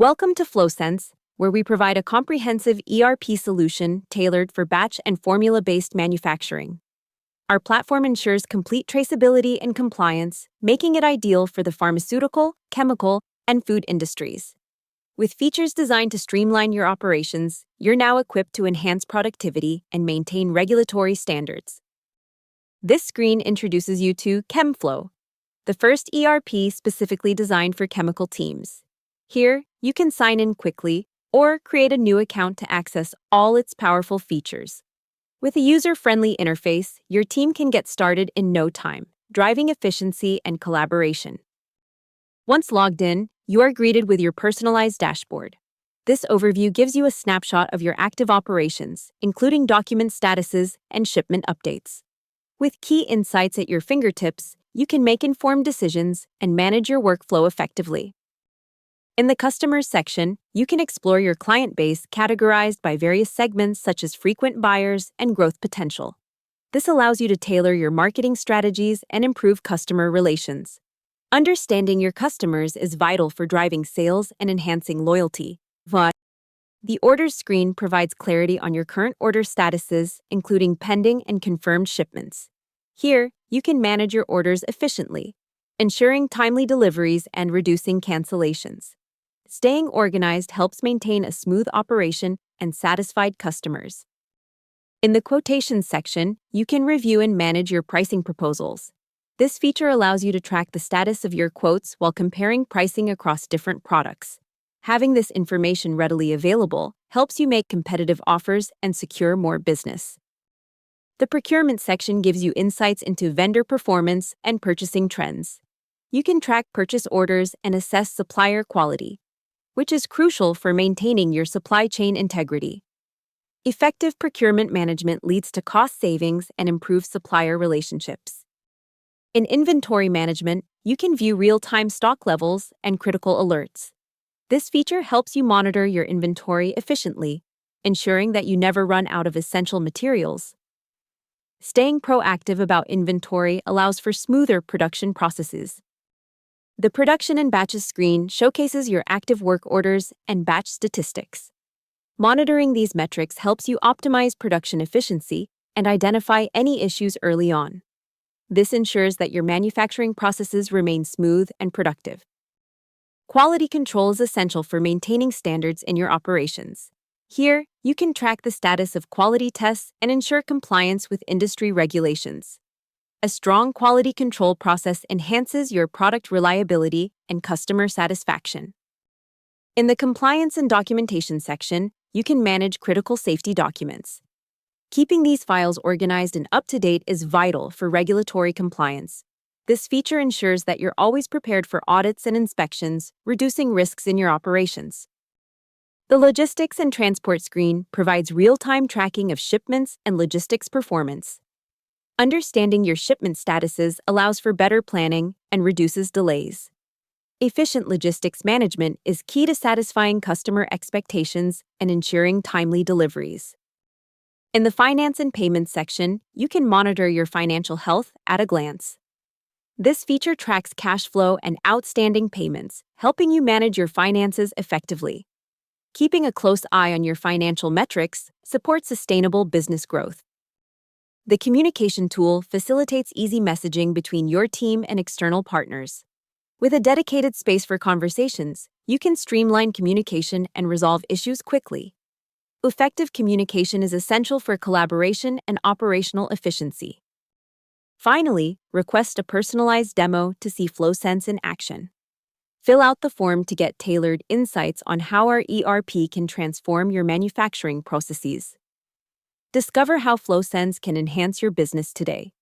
Welcome to Flowsense, where we provide a comprehensive ERP solution tailored for batch and formula-based manufacturing. Our platform ensures complete traceability and compliance, making it ideal for the pharmaceutical, chemical, and food industries. With features designed to streamline your operations, you're now equipped to enhance productivity and maintain regulatory standards. This screen introduces you to ChemFlow, the first ERP specifically designed for chemical teams. Here, you can sign in quickly or create a new account to access all its powerful features. With a user-friendly interface, your team can get started in no time, driving efficiency and collaboration. Once logged in, you are greeted with your personalized dashboard. This overview gives you a snapshot of your active operations, including document statuses and shipment updates. With key insights at your fingertips, you can make informed decisions and manage your workflow effectively. In the Customers section, you can explore your client base categorized by various segments such as frequent buyers and growth potential. This allows you to tailor your marketing strategies and improve customer relations. Understanding your customers is vital for driving sales and enhancing loyalty. The Orders screen provides clarity on your current order statuses, including pending and confirmed shipments. Here, you can manage your orders efficiently, ensuring timely deliveries and reducing cancellations. Staying organized helps maintain a smooth operation and satisfied customers. In the Quotations section, you can review and manage your pricing proposals. This feature allows you to track the status of your quotes while comparing pricing across different products. Having this information readily available helps you make competitive offers and secure more business. The Procurement section gives you insights into vendor performance and purchasing trends. You can track purchase orders and assess supplier quality, which is crucial for maintaining your supply chain integrity. Effective procurement management leads to cost savings and improved supplier relationships. In inventory management, you can view real-time stock levels and critical alerts. This feature helps you monitor your inventory efficiently, ensuring that you never run out of essential materials. Staying proactive about inventory allows for smoother production processes. The Production and Batches screen showcases your active work orders and batch statistics. Monitoring these metrics helps you optimize production efficiency and identify any issues early on. This ensures that your manufacturing processes remain smooth and productive. Quality control is essential for maintaining standards in your operations. Here, you can track the status of quality tests and ensure compliance with industry regulations. A strong quality control process enhances your product reliability and customer satisfaction. In the Compliance and Documentation section, you can manage critical safety documents. Keeping these files organized and up-to-date is vital for regulatory compliance. This feature ensures that you're always prepared for audits and inspections, reducing risks in your operations. The Logistics and Transport screen provides real-time tracking of shipments and logistics performance. Understanding your shipment statuses allows for better planning and reduces delays. Efficient logistics management is key to satisfying customer expectations and ensuring timely deliveries. In the Finance and Payments section, you can monitor your financial health at a glance. This feature tracks cash flow and outstanding payments, helping you manage your finances effectively. Keeping a close eye on your financial metrics supports sustainable business growth. The Communication tool facilitates easy messaging between your team and external partners. With a dedicated space for conversations, you can streamline communication and resolve issues quickly. Effective communication is essential for collaboration and operational efficiency. Finally, request a personalized demo to see Flowsense in action. Fill out the form to get tailored insights on how our ERP can transform your manufacturing processes. Discover how Flowsense can enhance your business today.